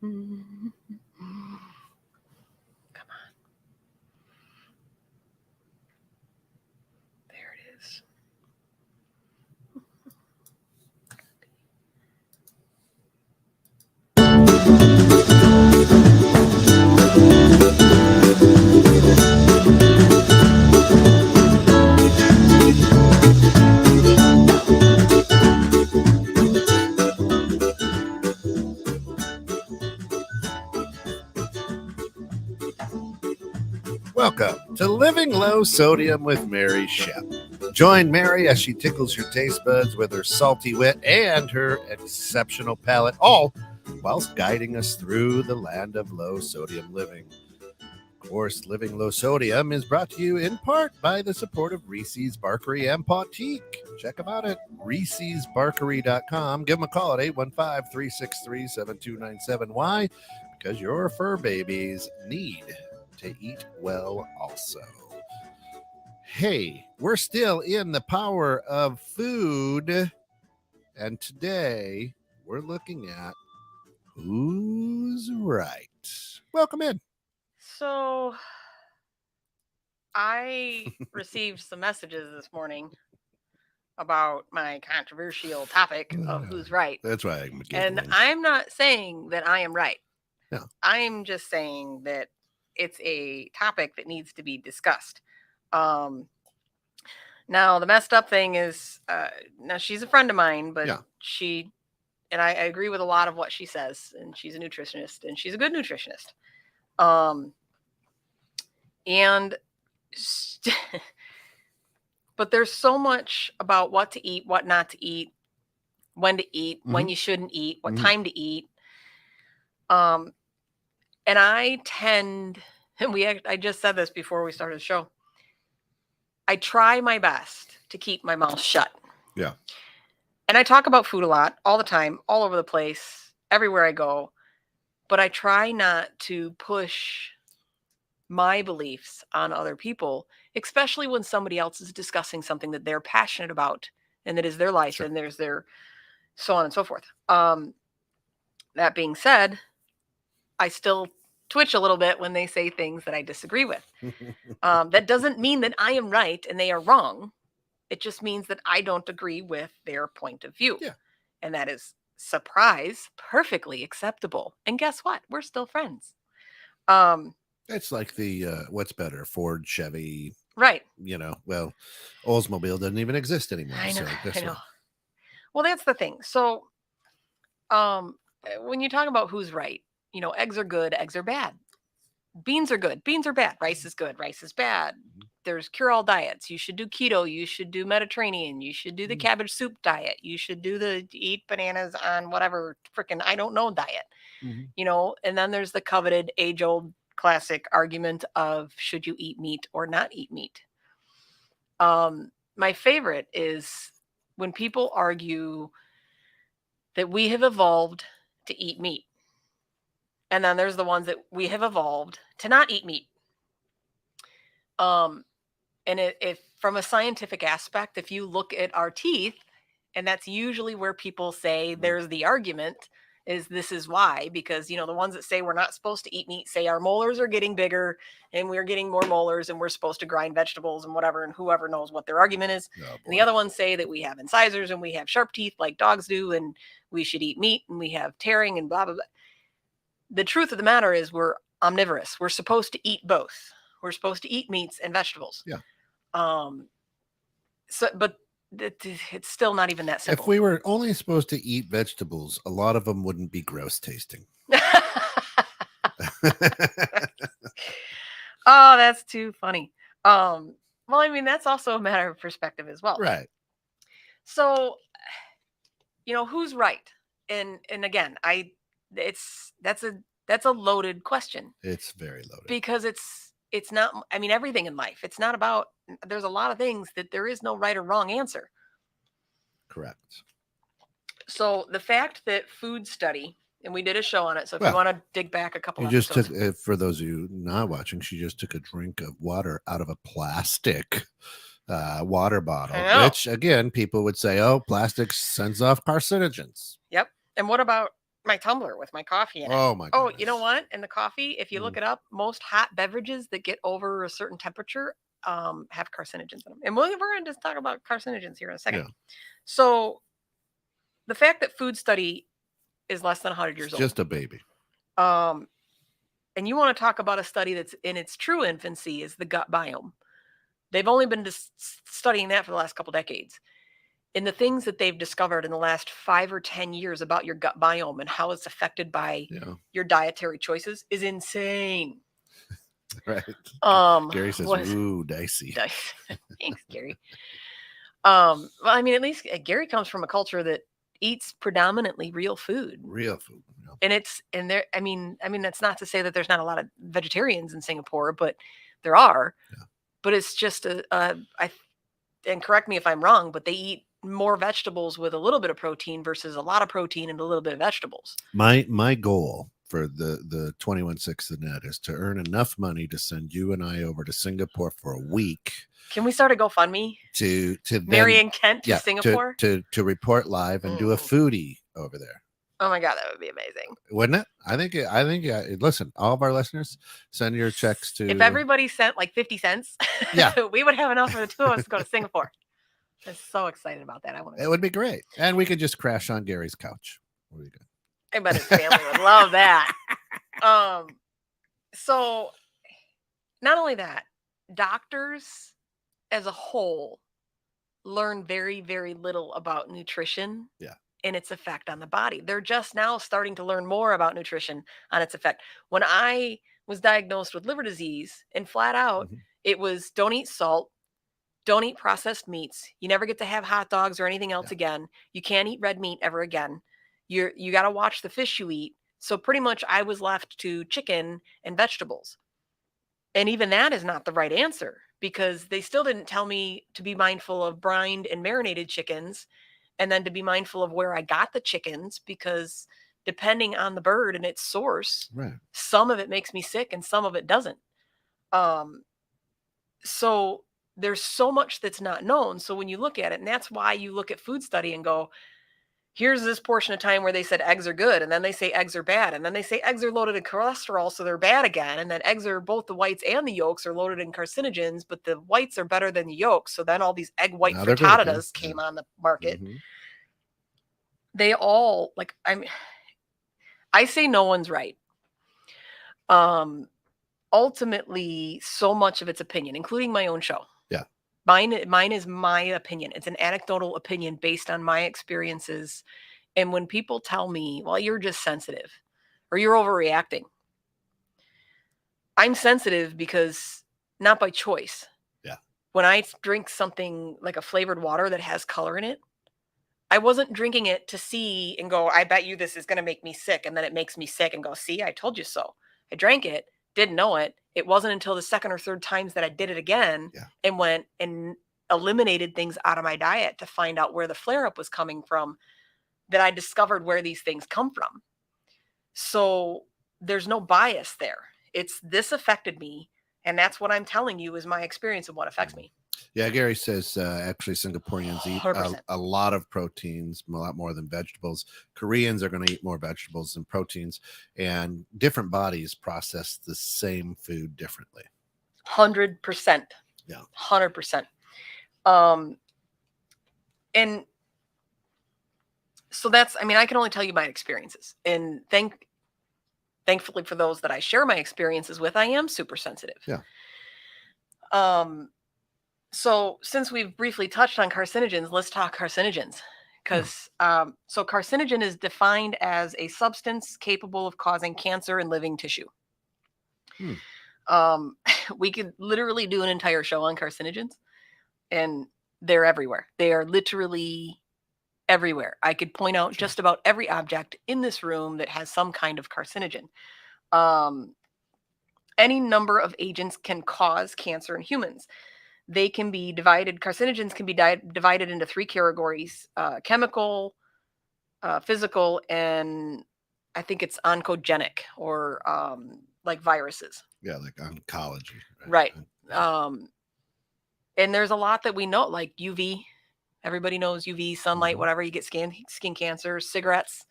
Come on. There it is. Welcome to Living Low Sodium with Mary Shep. Join Mary as she tickles your taste buds with her salty wit and her exceptional palate, all whilst guiding us through the land of low sodium living. Of course, Living Low Sodium is brought to you in part by the support of Reeses Barkery Pawtique. Check them out at reesesbarkery.com. Give them a call at 815-363-7297. Why? Because your fur babies need to eat well also. Hey, we're still in the power of food, and today we're looking at who's right. Welcome in. So, I received some messages this morning about my controversial topic of who's right. That's right. And I'm not saying that I am right. No. I'm just saying that it's a topic that needs to be discussed. Now, the messed up thing is, now she's a friend of mine, but and I agree with a lot of what she says, and she's a nutritionist, and she's a good nutritionist. But there's so much about what to eat, what not to eat, when to eat, when you shouldn't eat, what time to eat. And I tend, and I just said this before we started the show, I try my best to keep my mouth shut. Yeah. And I talk about food a lot, all the time, all over the place, everywhere I go. But I try not to push my beliefs on other people, especially when somebody else is discussing something that they're passionate about and that is their life and there's their so on and so forth. That being said, I still twitch a little bit when they say things that I disagree with. That doesn't mean that I am right and they are wrong. It just means that I don't agree with their point of view. Yeah. And that is, surprise, perfectly acceptable. And guess what? We're still friends. It's like the what's better, Ford, Chevy. Right. Well, Oldsmobile doesn't even exist anymore. I know. So I know. Well, that's the thing. So when you talk about who's right, eggs are good, eggs are bad. Beans are good, beans are bad. Rice is good, rice is bad. There's cure-all diets. You should do keto. You should do Mediterranean. You should do the cabbage soup diet. You should do the eat bananas on whatever freaking I don't know diet. And then there's the coveted age-old classic argument of should you eat meat or not eat meat. My favorite is when people argue that we have evolved to eat meat. And then there's the ones that we have evolved to not eat meat. And if from a scientific aspect, if you look at our teeth, and that's usually where people say there's the argument, is this is why, because, the ones that say we're not supposed to eat meat say our molars are getting bigger and we're getting more molars and we're supposed to grind vegetables and whatever, and whoever knows what their argument is. And the other ones say that we have incisors and we have sharp teeth like dogs do and we should eat meat and we have tearing and blah, blah, blah. The truth of the matter is we're omnivorous. We're supposed to eat both. We're supposed to eat meats and vegetables. Yeah. But it's still not even that simple. If we were only supposed to eat vegetables, a lot of them wouldn't be gross tasting. Oh, that's too funny. Well, I mean, that's also a matter of perspective as well. Right. So, who's right? And again, that's a loaded question. It's very loaded. Because it's not, I mean, everything in life, it's not about, there's a lot of things that there is no right or wrong answer. Correct. So the fact that Food Study, and we did a show on it, so if you want to dig back a couple episodes. For those of you not watching, she just took a drink of water out of a plastic water bottle, which again, people would say, oh, plastic sends off carcinogens. Yep. And what about my tumbler with my coffee in it. Oh my Oh, goodness. you know what? In the coffee, if you look it up, most hot beverages that get over a certain temperature have carcinogens in them. And we're going to just talk about carcinogens here in a second. Yeah. So the fact that food study is less than 100 years It's just old. a baby. And you want to talk about a study that's in its true infancy is the gut biome. They've only been studying that for the last couple decades. And the things that they've discovered in the last 5 or 10 years about your gut biome and how it's affected by your dietary choices is insane. Right. Gary says, ooh, dicey. Thanks, Gary. Well, I mean, at least Gary comes from a culture that eats predominantly real food. Real food. And there, I mean, that's not to say that there's not a lot of vegetarians in Singapore, but there are. Yeah. But it's just and correct me if I'm wrong, but they eat more vegetables with a little bit of protein versus a lot of protein and a little bit of vegetables. My goal for the 21-6 the net is to earn enough money to send you and I over to Singapore for a week. Can we start a GoFundMe to Mary and Kent to Singapore to report live and do a foodie over there? Oh my God, that would be amazing, wouldn't it? I think. Listen, all of our listeners, send your checks to. If everybody sent like 50 cents, we would have enough for the two of us to go to Singapore. I'm so excited about that. It would be great, and we could just crash on Gary's couch. What are you doing? I bet his family would love that. So, not only that, doctors as a whole learn very, very little about nutrition. Yeah. And its effect on the body. They're just now starting to learn more about nutrition on its effect. When I was diagnosed with liver disease and flat out, it was don't eat salt, don't eat processed meats. You never get to have hot dogs or anything else again. You can't eat red meat ever again. You got to watch the fish you eat. So pretty much I was left to chicken and vegetables. And even that is not the right answer because they still didn't tell me to be mindful of brined and marinated chickens. And then to be mindful of where I got the chickens, because depending on the bird and its source, some of it makes me sick and some of it doesn't. So there's so much that's not known. So when you look at it, and that's why you look at food study and go, here's this portion of time where they said eggs are good. And then they say eggs are bad. And then they say eggs are loaded in cholesterol, so they're bad again. And then eggs are both the whites and the yolks are loaded in carcinogens, but the whites are better than the yolks. So then all these egg white frittatas came on the market. They all I say no one's right. Ultimately, so much of it's opinion, including my own show. Yeah. Mine is my opinion. It's an anecdotal opinion based on my experiences. And when people tell me, well, you're just sensitive or you're overreacting, I'm sensitive because not by choice. Yeah. When I drink something like a flavored water that has color in it, I wasn't drinking it to see and go, I bet you this is going to make me sick. And then it makes me sick and go, see, I told you so. I drank it, didn't know it. It wasn't until the second or third times that I did it again and went and eliminated things out of my diet to find out where the flare-up was coming from, that I discovered where these things come from. So there's no bias there. It's this affected me. And that's what I'm telling you is my experience of what affects me. Yeah, Gary says actually Singaporeans eat a lot of proteins, a lot more than vegetables. Koreans are going to eat more vegetables than proteins, and different bodies process the same food differently. 100%. Yeah. 100%. And so that's, I mean, I can only tell you my experiences, and thankfully for those that I share my experiences with, I am super sensitive. Yeah. So since we've briefly touched on carcinogens, let's talk carcinogens. Because so carcinogen is defined as a substance capable of causing cancer in living tissue. We could literally do an entire show on carcinogens, and they're everywhere. They are literally everywhere. I could point out just about every object in this room that has some kind of carcinogen. Any number of agents can cause cancer in humans. They can be divided. Carcinogens can be divided into three categories: chemical, physical, and I think it's oncogenic, or like viruses. Yeah, like oncology. Right. And there's a lot that we know, like UV. Everybody knows UV, sunlight, whatever. You get skin cancer, cigarettes,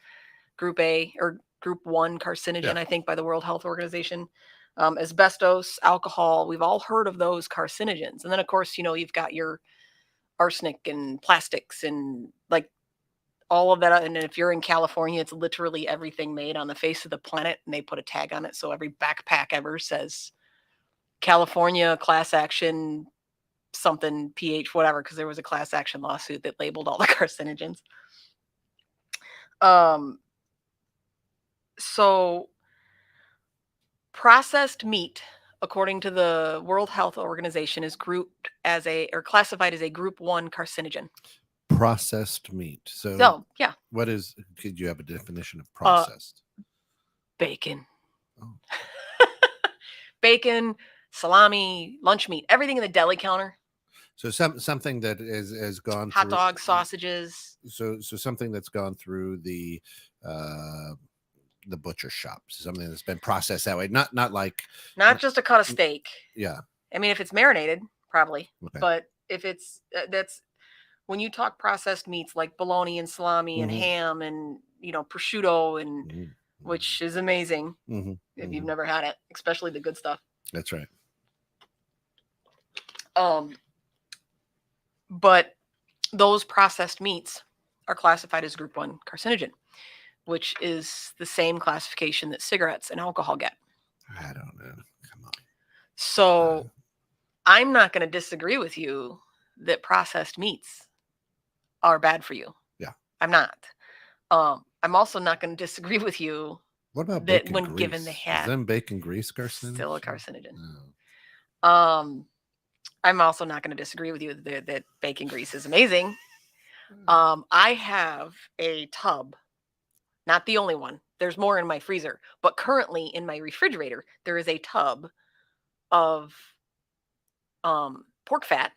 group A or group 1 carcinogen, Yeah. I think, by the World Health Organization. Asbestos, alcohol, we've all heard of those carcinogens. And then, of course, you've got your arsenic and plastics and like all of that. And if you're in California, it's literally everything made on the face of the planet, and they put a tag on it. So every backpack ever says California class action something pH whatever, because there was a class action lawsuit that labeled all the carcinogens. So processed meat, according to the World Health Organization, is grouped as classified as a group 1 carcinogen. Processed meat. So yeah, could you have a definition of processed? Bacon. Oh. Bacon, salami, lunch meat, everything in the deli counter. So something that has gone hot through dogs, sausages. So something that's gone through the butcher shop, something that's been processed that way, not just a cut of steak. Yeah. I mean, if it's marinated, probably. Okay. But if it's that's when you talk processed meats like bologna and salami and ham and prosciutto and which is amazing if you've never had it, especially the good stuff. That's right. But those processed meats are classified as group 1 carcinogen, which is the same classification that cigarettes and alcohol get. I don't know. Come on. So I'm not going to disagree with you that processed meats are bad for you. Yeah. I'm not. I'm also not going to disagree with you. What about that bacon when grease? given the hat? Is then bacon grease carcinogen? Still a carcinogen. No. I'm also not going to disagree with you that bacon grease is amazing. I have a tub, not the only one. There's more in my freezer, but currently in my refrigerator, there is a tub of pork fat,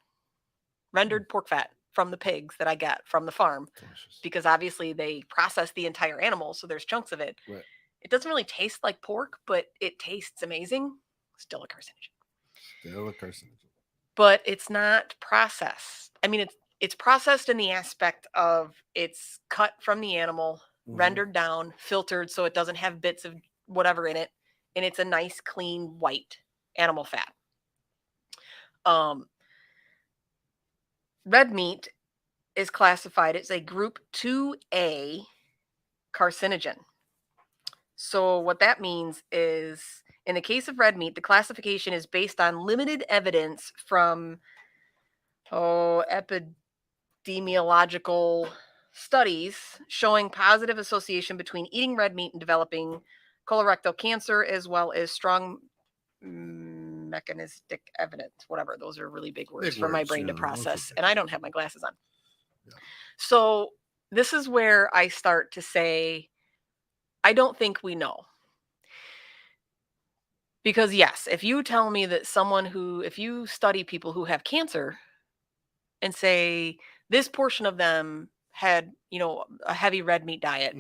rendered pork fat from the pigs that I get from the farm. Delicious. Because obviously they process the entire animal, so there's chunks of it. Right. It doesn't really taste like pork, but it tastes amazing. Still a carcinogen. Still a carcinogen. But it's not processed. I mean, it's processed in the aspect of it's cut from the animal, rendered down, filtered so it doesn't have bits of whatever in it, and it's a nice, clean, white animal fat. Red meat is classified as a group 2A carcinogen. So what that means is, in the case of red meat, the classification is based on limited evidence from epidemiological studies showing positive association between eating red meat and developing colorectal cancer, as well as strong mechanistic evidence. Whatever, those are really big words for my brain to process, and I don't have my glasses on. Yeah. So this is where I start to say, I don't think we know. Because yes, if you tell me that if you study people who have cancer and say this portion of them had, a heavy red meat diet.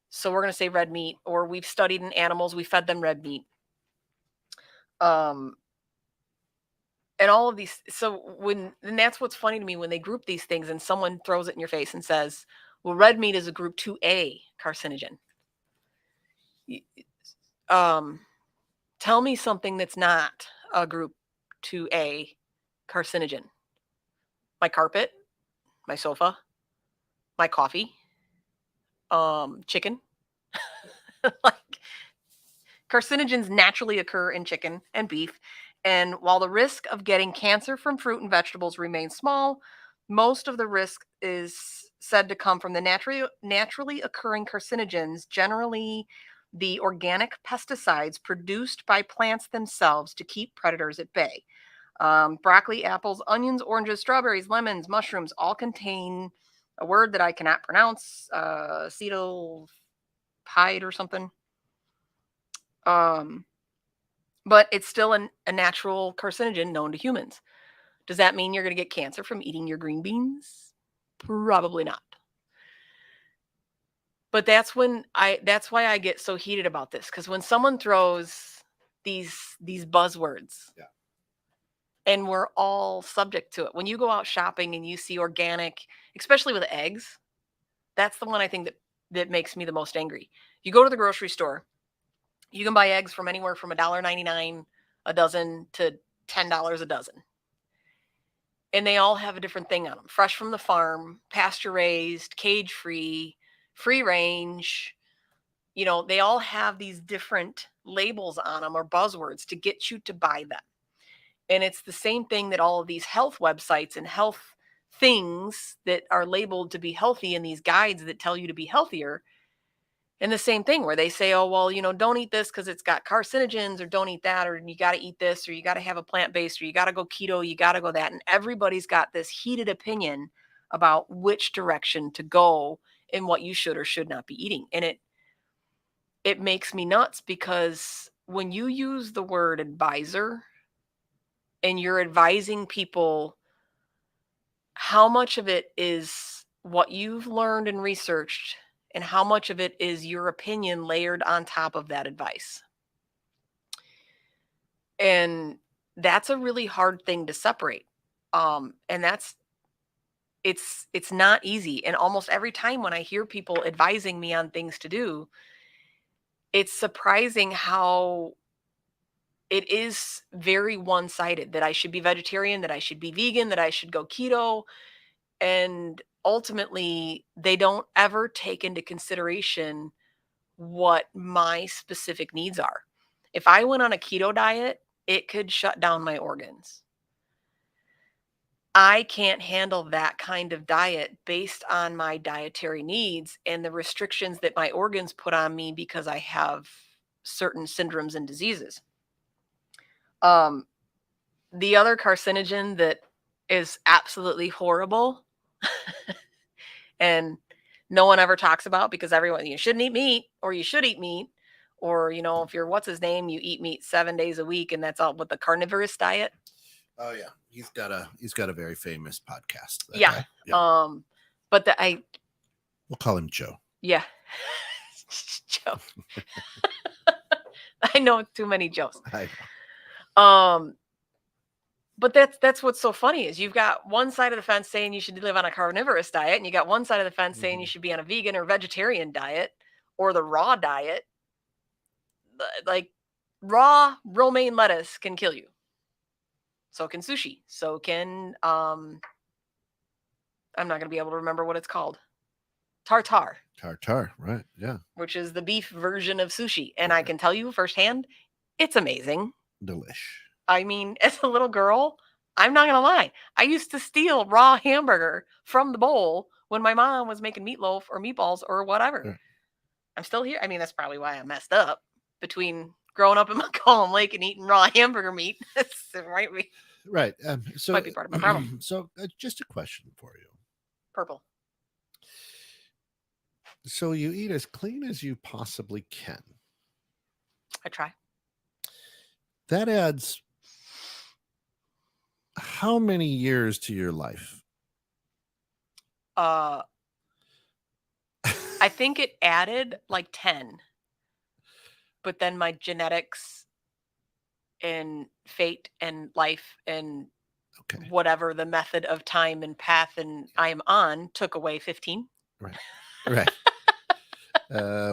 So we're going to say red meat, or we've studied in animals, we fed them red meat. And all of these. So and that's what's funny to me when they group these things and someone throws it in your face and says, well, red meat is a group 2A carcinogen. Tell me something that's not a group 2A carcinogen. My carpet, my sofa, my coffee, chicken. Like, carcinogens naturally occur in chicken and beef. And while the risk of getting cancer from fruit and vegetables remains small, most of the risk is said to come from the naturally occurring carcinogens, generally the organic pesticides produced by plants themselves to keep predators at bay. Broccoli, apples, onions, oranges, strawberries, lemons, mushrooms all contain a word that I cannot pronounce, acetaldehyde or something. But it's still a natural carcinogen known to humans. Does that mean you're going to get cancer from eating your green beans? Probably not. But that's why I get so heated about this, because when someone throws these buzzwords, and we're all subject to it. When you go out shopping and you see organic, especially with eggs, that's the one I think that that makes me the most angry. You go to the grocery store, you can buy eggs from anywhere from $1.99 a dozen to $10 a dozen. And they all have a different thing on them. Fresh from the farm, pasture raised, cage free, free range. They all have these different labels on them or buzzwords to get you to buy them. And it's the same thing that all of these health websites and health things that are labeled to be healthy in these guides that tell you to be healthier. And the same thing where they say, oh, well, don't eat this because it's got carcinogens, or don't eat that, or you got to eat this, or you got to have a plant-based, or you got to go keto, you got to go that. And everybody's got this heated opinion about which direction to go and what you should or should not be eating. And it makes me nuts, because when you use the word advisor and you're advising people, how much of it is what you've learned and researched, and how much of it is your opinion layered on top of that advice? And that's a really hard thing to separate. And it's not easy. And almost every time when I hear people advising me on things to do, it's surprising how it is very one-sided, that I should be vegetarian, that I should be vegan, that I should go keto. And ultimately, they don't ever take into consideration what my specific needs are. If I went on a keto diet, it could shut down my organs. I can't handle that kind of diet based on my dietary needs and the restrictions that my organs put on me because I have certain syndromes and diseases. The other carcinogen that is absolutely horrible and no one ever talks about, because everyone, you shouldn't eat meat, or you should eat meat, or, if you're what's his name, you eat meat 7 days a week, and that's all with the carnivorous diet. Oh yeah, he's got a very famous podcast. Yeah. But we'll call him Joe. Yeah. Joe. I know too many Joes. But that's what's so funny, is you've got one side of the fence saying you should live on a carnivorous diet, and you got one side of the fence saying you should be on a vegan or vegetarian diet, or the raw diet. Like, raw romaine lettuce can kill you. So can sushi. So can I'm not going to be able to remember what it's called. Tartar. Tartar, right? Yeah. Which is the beef version of sushi, and I can tell you firsthand, it's amazing. Delish. I mean, as a little girl, I'm not going to lie, I used to steal raw hamburger from the bowl when my mom was making meatloaf or meatballs or whatever. Yeah. I'm still here. I mean, that's probably why I messed up between growing up in McCollum Lake and eating raw hamburger meat. Right. So might be part of my problem. So just a question for you. Purple. So you eat as clean as you possibly can. I try. That adds how many years to your life? I think it added like 10. But then my genetics and fate and life and whatever the method of time and path and I am on took away 15. Right. Right.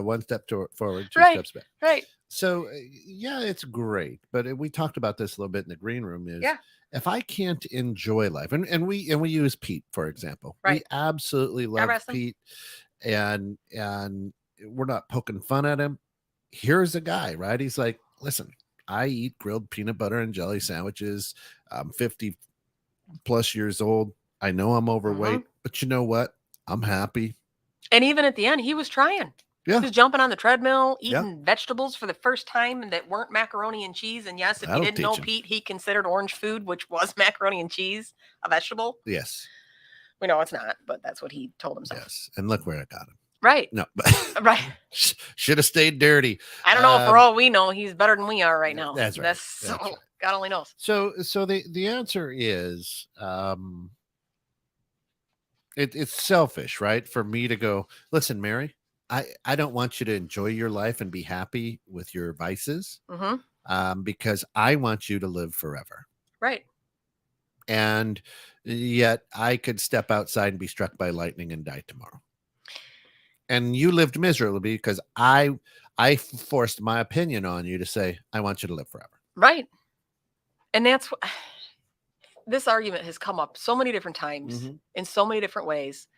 One step forward, two steps back. Right. So yeah, it's great. But we talked about this a little bit in the green room, is if I can't enjoy life, and we use Pete, for example. Right. We absolutely love Pete, and we're not poking fun at him. Here's a guy, right? He's like, listen, I eat grilled peanut butter and jelly sandwiches. I'm 50 plus years old. I know I'm overweight, but you know what? I'm happy. And even at the end, he was trying. Yeah. He was jumping on the treadmill, eating vegetables for the first time, and that weren't macaroni and cheese. And yes, if you didn't know Pete, he considered orange food, which was macaroni and cheese, a vegetable. Yes. We know it's not, but that's what he told himself. Yes. And look where it got him. Right. No. Right. Should have stayed dirty. I don't know. For all we know, he's better than we are right now. That's right. God only knows. So the answer is, it's selfish, right? For me to go, listen, Mary, I don't want you to enjoy your life and be happy with your vices, because I want you to live forever. Right. And yet I could step outside and be struck by lightning and die tomorrow. And you lived miserably because I forced my opinion on you to say, I want you to live forever. Right. And that's what this argument has come up so many different times Mhm. in so many different ways.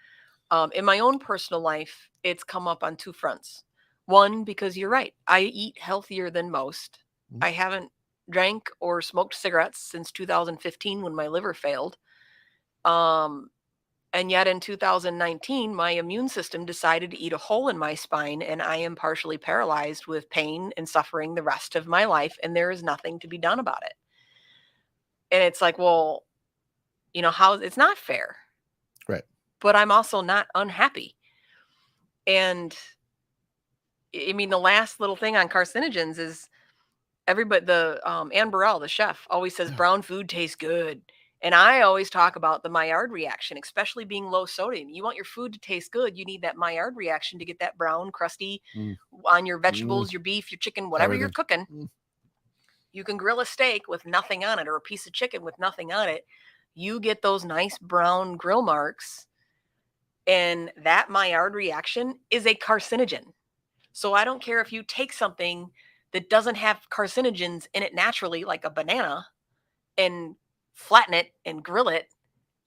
In my own personal life, it's come up on two fronts. One, because you're right, I eat healthier than most. Mhm. I haven't drank or smoked cigarettes since 2015 when my liver failed. And yet in 2019, my immune system decided to eat a hole in my spine, and I am partially paralyzed with pain and suffering the rest of my life, and there is nothing to be done about it. And it's like, well, how it's not fair. Right. But I'm also not unhappy. And I mean, the last little thing on carcinogens is everybody, Anne Burrell, the chef, always says Yeah. brown food tastes good. And I always talk about the Maillard reaction, especially being low sodium. You want your food to taste good, you need that Maillard reaction to get that brown, crusty on your vegetables, your beef, your chicken, whatever you're cooking. You can grill a steak with nothing on it or a piece of chicken with nothing on it. You get those nice brown grill marks. And that Maillard reaction is a carcinogen. So I don't care if you take something that doesn't have carcinogens in it naturally, like a banana, and flatten it and grill it.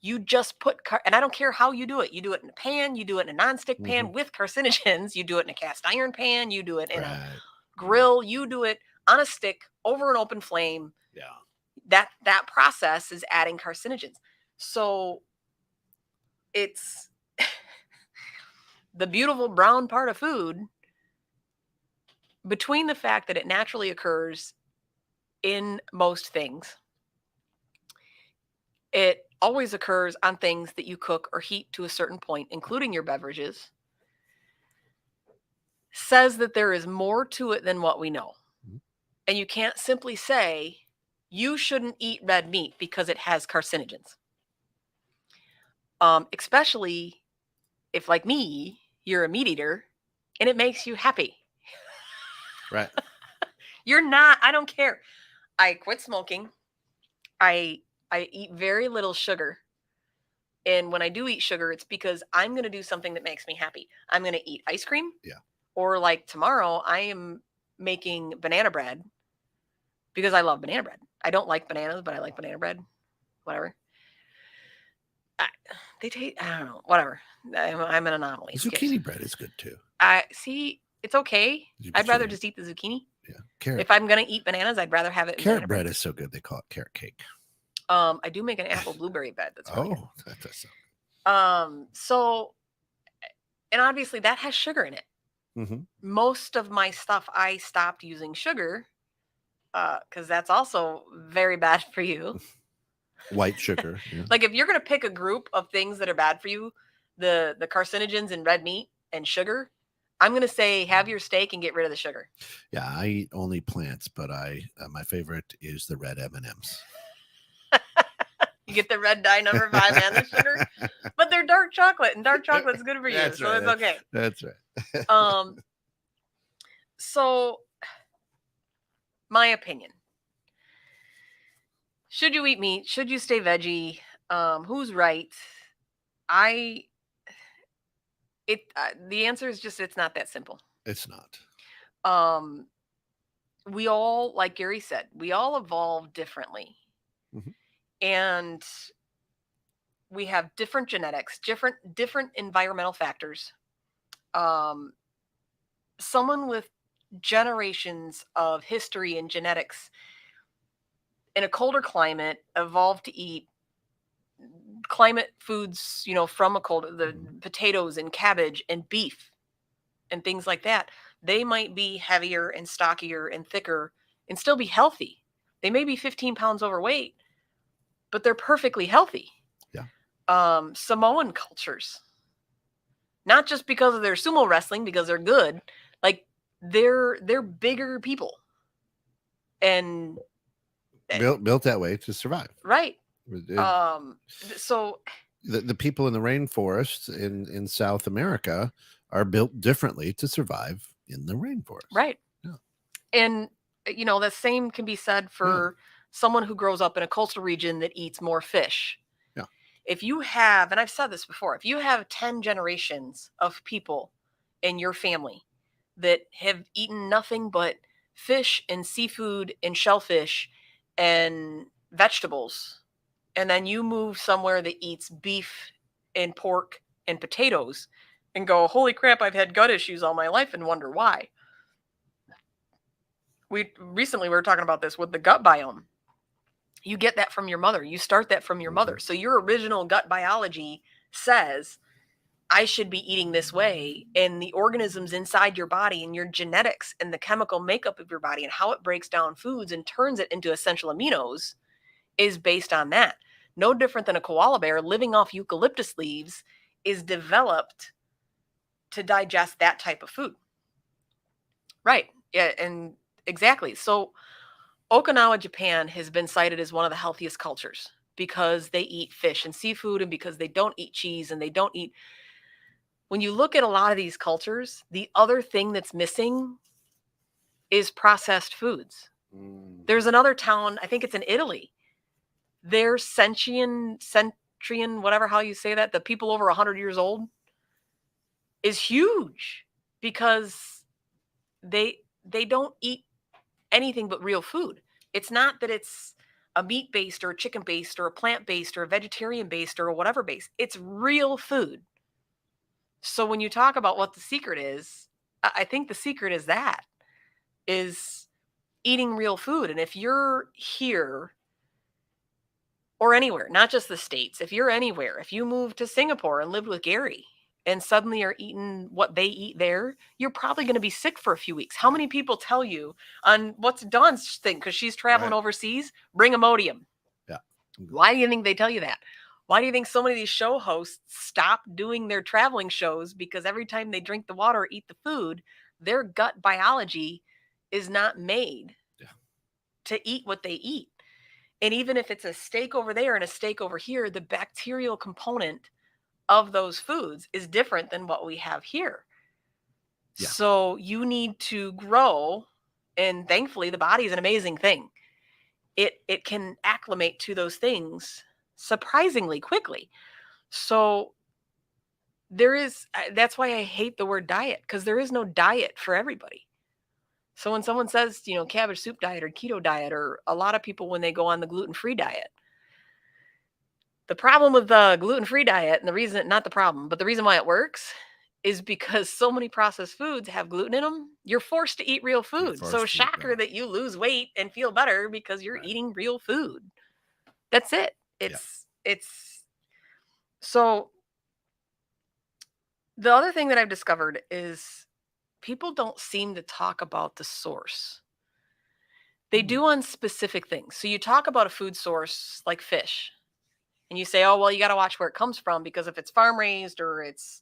You just put, and I don't care how you do it. You do it in a pan, you do it in a nonstick pan with carcinogens, you do it in a cast iron pan, you do it in a grill, you do it on a stick over an open flame. Yeah. That process is adding carcinogens. So it's the beautiful brown part of food, between the fact that it naturally occurs in most things, it always occurs on things that you cook or heat to a certain point, including your beverages, says that there is more to it than what we know. And you can't simply say, you shouldn't eat red meat because it has carcinogens. Especially if, like me, you're a meat eater and it makes you happy. Right. You're not, I don't care. I quit smoking. I eat very little sugar. And when I do eat sugar, it's because I'm going to do something that makes me happy. I'm going to eat ice cream. Yeah. Or like tomorrow, I am making banana bread because I love banana bread. I don't like bananas, but I like banana bread. Whatever. They taste, I don't know. Whatever. I'm an anomaly. Zucchini bread is good too. I see. It's okay. I'd rather just eat the zucchini. Yeah. Carrot. If I'm going to eat bananas, I'd rather have it in carrot bread is so good. They call it carrot cake. I do make an apple blueberry bread. That's really good. That does sound. So, and obviously that has sugar in it. Most of my stuff, I stopped using sugar because that's also very bad for you. White sugar. Yeah. Like if you're going to pick a group of things that are bad for you, the carcinogens in red meat and sugar, I'm going to say have your steak and get rid of the sugar. Yeah, I eat only plants, but my favorite is the red M&Ms. You get the red dye number 5 and the sugar, but they're dark chocolate, and dark chocolate's good for you, That's so right. it's okay. That's right. So my opinion: should you eat meat? Should you stay veggie? Who's right? The answer is just it's not that simple. It's not. We all, like Gary said, we all evolve differently. And we have different genetics, different environmental factors. Someone with generations of history and genetics in a colder climate evolved to eat climate foods, from the potatoes and cabbage and beef and things like that. They might be heavier and stockier and thicker and still be healthy. They may be 15 pounds overweight, but they're perfectly healthy. Yeah. Samoan cultures, not just because of their sumo wrestling, because they're good, like they're bigger people and built that way to survive. Right. So the people in the rainforests in South America are built differently to survive in the rainforest. Right. Yeah. And the same can be said for someone who grows up in a coastal region that eats more fish. Yeah. If you have, and I've said this before, if you have 10 generations of people and your family that have eaten nothing but fish and seafood and shellfish and vegetables, and then you move somewhere that eats beef and pork and potatoes and go, holy crap, I've had gut issues all my life, and wonder why. We were talking about this with the gut biome. You get that from your mother. You start that from your mother. So your original gut biology says, I should be eating this way. And the organisms inside your body and your genetics and the chemical makeup of your body and how it breaks down foods and turns it into essential aminos is based on that. No different than a koala bear living off eucalyptus leaves is developed to digest that type of food. Right. Yeah. And exactly. So Okinawa, Japan has been cited as one of the healthiest cultures because they eat fish and seafood and because they don't eat cheese and they don't eat. When you look at a lot of these cultures, the other thing that's missing is processed foods. There's another town, I think it's in Italy. Their centrian, whatever how you say that, the people over 100 years old is huge because they don't eat anything but real food. It's not that it's a meat-based or a chicken-based or a plant-based or a vegetarian-based or a whatever based. It's real food. So when you talk about what the secret is, I think the secret is that, is eating real food. And if you're here or anywhere, not just the States, if you're anywhere, if you move to Singapore and lived with Gary and suddenly are eating what they eat there, you're probably going to be sick for a few weeks. How many people tell you on what's Dawn's thing, because she's traveling overseas, bring Imodium? Yeah. Why do you think they tell you that? Why do you think so many of these show hosts stop doing their traveling shows? Because every time they drink the water or eat the food, their gut biology is not made to eat what they eat. And even if it's a steak over there and a steak over here, the bacterial component of those foods is different than what we have here. Yeah. So you need to grow, and thankfully the body is an amazing thing. It can acclimate to those things surprisingly quickly. So that's why I hate the word diet, because there is no diet for everybody. So when someone says, cabbage soup diet or keto diet, or a lot of people when they go on the gluten-free diet, the problem with the gluten-free diet, and the reason, not the problem, but the reason why it works is because so many processed foods have gluten in them. You're forced to eat real food. So shocker that you lose weight and feel better because you're eating real food. That's it. It's so the other thing that I've discovered is people don't seem to talk about the source. They do on specific things. So you talk about a food source like fish, and you say, oh, well, you got to watch where it comes from, because if it's farm raised or it's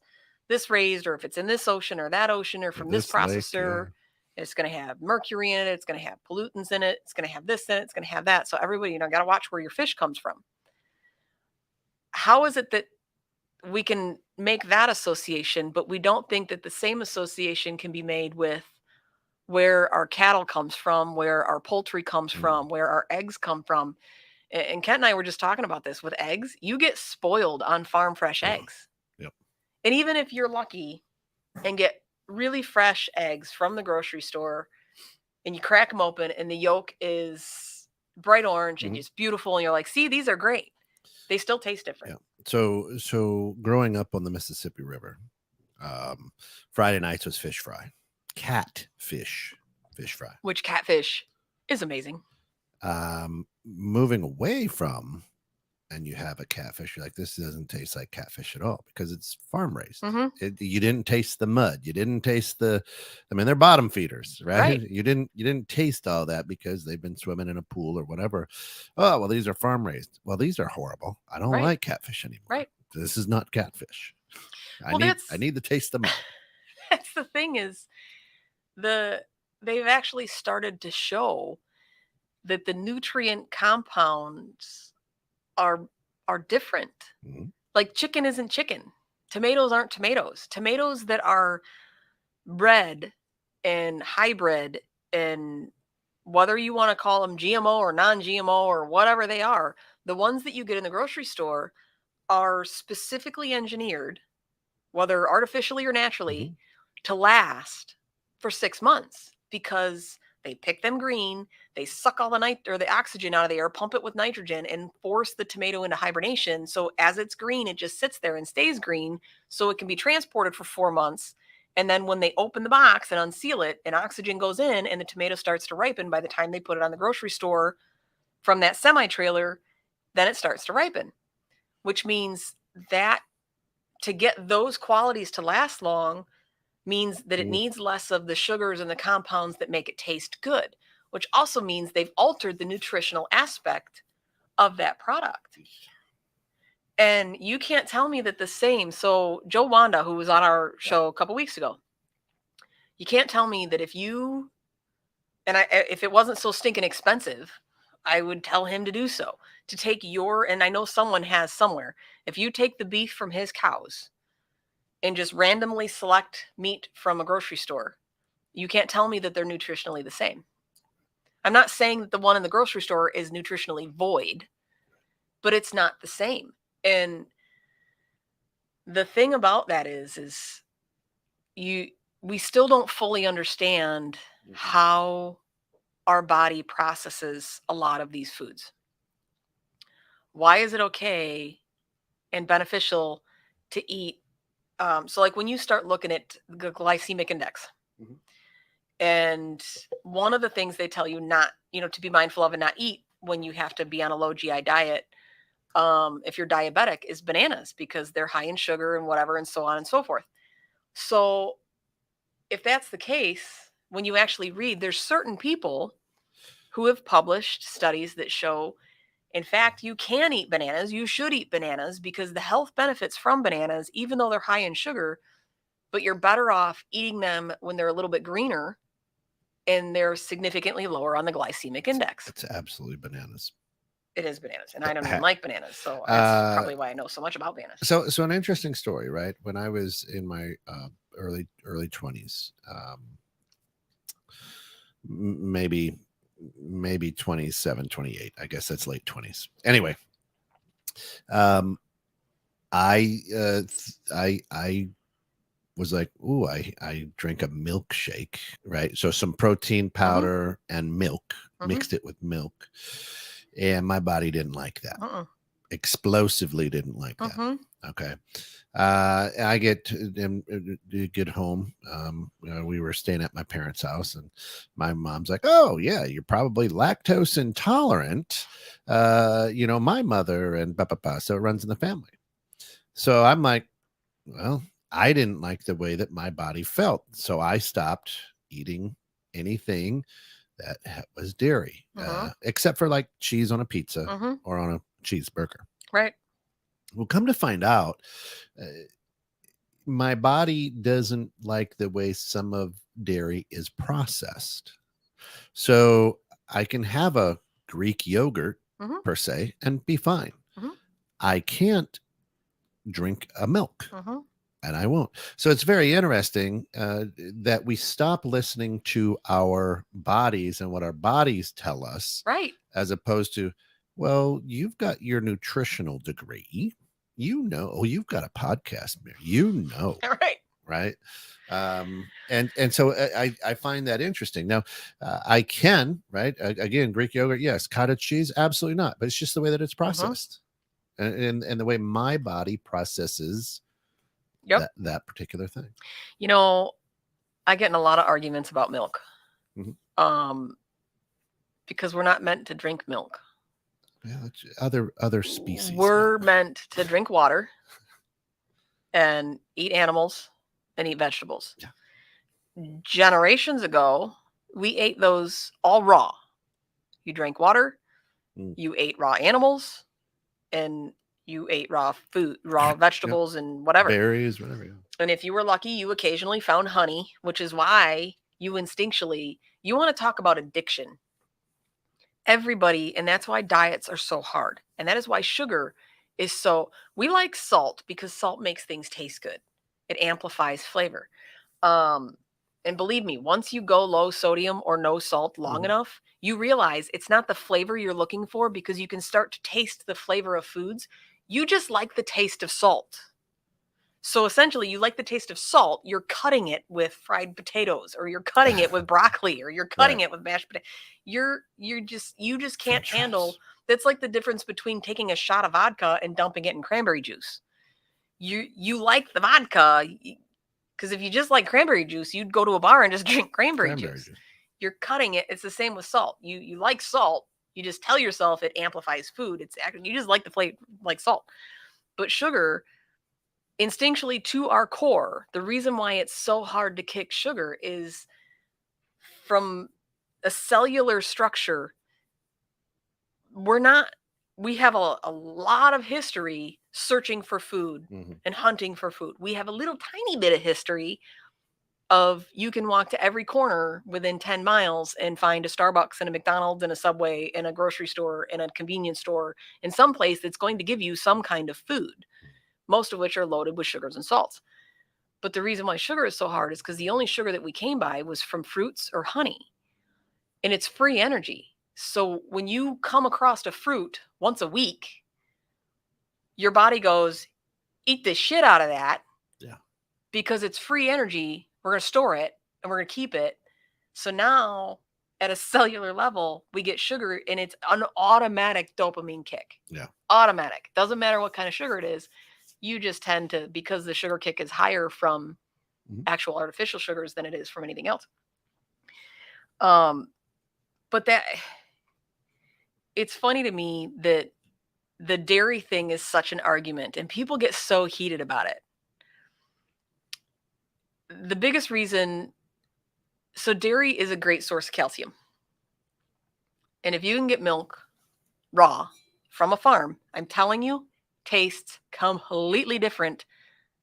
this raised, or if it's in this ocean or that ocean or from this processor, it's going to have mercury in it. It's going to have pollutants in it. It's going to have this in it. It's going to have that. So everybody, got to watch where your fish comes from. How is it that we can make that association, but we don't think that the same association can be made with where our cattle comes from, where our poultry comes from, where our eggs come from? And Kent and I were just talking about this with eggs. You get spoiled on farm fresh eggs. Yep. And even if you're lucky and get really fresh eggs from the grocery store and you crack them open and the yolk is bright orange and just beautiful, and you're like, see, these are great, they still taste different. Yeah. So growing up on the Mississippi River, Friday nights was fish fry. Catfish fish fry. Which catfish is amazing. Moving away from, and you have a catfish, you're like, this doesn't taste like catfish at all because it's farm raised. You didn't taste the mud. You didn't taste they're bottom feeders, right? You didn't taste all that because they've been swimming in a pool or whatever. Oh, well, these are farm raised. Well, these are horrible. I don't like catfish anymore. Right. This is not catfish. I need to taste the mud. That's the thing, is they've actually started to show that the nutrient compounds are different. Like chicken isn't chicken. Tomatoes aren't tomatoes. Tomatoes that are bred and hybrid, and whether you want to call them GMO or non-GMO or whatever they are, the ones that you get in the grocery store are specifically engineered, whether artificially or naturally, to last for 6 months because they pick them green, they suck all the oxygen out of the air, pump it with nitrogen, and force the tomato into hibernation. So as it's green, it just sits there and stays green so it can be transported for 4 months. And then when they open the box and unseal it, and oxygen goes in and the tomato starts to ripen, by the time they put it on the grocery store from that semi-trailer, then it starts to ripen, which means that to get those qualities to last long means that it needs less of the sugars and the compounds that make it taste good, which also means they've altered the nutritional aspect of that product. And you can't tell me that the same. So Joe Wanda, who was on our show a couple weeks ago, you can't tell me that if it wasn't so stinking expensive, I would tell him to do so. To take and I know someone has somewhere, if you take the beef from his cows and just randomly select meat from a grocery store, you can't tell me that they're nutritionally the same. I'm not saying that the one in the grocery store is nutritionally void, but it's not the same. And the thing about that is we still don't fully understand how our body processes a lot of these foods. Why is it okay and beneficial to eat? So like when you start looking at the glycemic index, and one of the things they tell you to be mindful of and not eat when you have to be on a low GI diet, if you're diabetic, is bananas, because they're high in sugar and whatever, and so on and so forth. So if that's the case, when you actually read, there's certain people who have published studies that show, in fact, you can eat bananas. You should eat bananas because the health benefits from bananas, even though they're high in sugar, but you're better off eating them when they're a little bit greener and they're significantly lower on the glycemic index. It's absolutely bananas. It is bananas, and I don't even like bananas, so that's probably why I know so much about bananas. So an interesting story, right? When I was in my early 20s, maybe 27, 28. I guess that's late 20s. Anyway, I was like, ooh, I drink a milkshake, right? So some protein powder and milk, mixed it with milk, and my body didn't like that. Explosively didn't like that. Okay. I get home. We were staying at my parents' house, and my mom's like, "Oh yeah, you're probably lactose intolerant." My mother and so it runs in the family. So I'm like, well, I didn't like the way that my body felt, so I stopped eating anything that was dairy, except for like cheese on a pizza or on a cheeseburger. Right. Well, come to find out, my body doesn't like the way some of dairy is processed. So I can have a Greek yogurt per se and be fine. I can't drink a milk. And I won't. So it's very interesting that we stop listening to our bodies and what our bodies tell us, right? As opposed to, well, you've got your nutritional degree, you've got a podcast, right? And so I find that interesting. Now, I can, right? Again, Greek yogurt, yes. Cottage cheese, absolutely not. But it's just the way that it's processed, and the way my body processes. That particular thing. I get in a lot of arguments about milk, because we're not meant to drink milk. Yeah, other species. We're meant to drink water and eat animals and eat vegetables. Yeah. Generations ago, we ate those all raw. You drank water, you ate raw animals, and you ate raw food, raw vegetables, and whatever. Berries, whatever. Yeah. And if you were lucky, you occasionally found honey, which is why you instinctually, you want to talk about addiction. Everybody, and that's why diets are so hard. And that is why sugar is we like salt because salt makes things taste good. It amplifies flavor. And believe me, once you go low sodium or no salt long enough, you realize it's not the flavor you're looking for, because you can start to taste the flavor of foods. You just like the taste of salt. So essentially, you like the taste of salt, you're cutting it with fried potatoes, or you're cutting it with broccoli, or you're cutting Right. it with mashed potato. You just can't French handle. fries. That's like the difference between taking a shot of vodka and dumping it in cranberry juice. You like the vodka, because if you just like cranberry juice, you'd go to a bar and just drink cranberry juice. You're cutting it. It's the same with salt. You like salt. You just tell yourself it amplifies food. It's actually, you just like the flavor, like salt. But sugar, instinctually to our core, the reason why it's so hard to kick sugar is from a cellular structure. We have a lot of history searching for food and hunting for food. We have a little tiny bit of history of you can walk to every corner within 10 miles and find a Starbucks and a McDonald's and a Subway and a grocery store and a convenience store in some place that's going to give you some kind of food, most of which are loaded with sugars and salts. But the reason why sugar is so hard is because the only sugar that we came by was from fruits or honey, and it's free energy. So when you come across a fruit once a week, your body goes, eat the shit out of that. Yeah. Because it's free energy. We're going to store it and we're going to keep it. So now at a cellular level, we get sugar, and it's an automatic dopamine kick. Yeah. Automatic. Doesn't matter what kind of sugar it is. You just tend to, because the sugar kick is higher from actual artificial sugars than it is from anything else. But that, it's funny to me that the dairy thing is such an argument, and people get so heated about it. The biggest reason, so dairy is a great source of calcium. And if you can get milk raw from a farm, I'm telling you, tastes completely different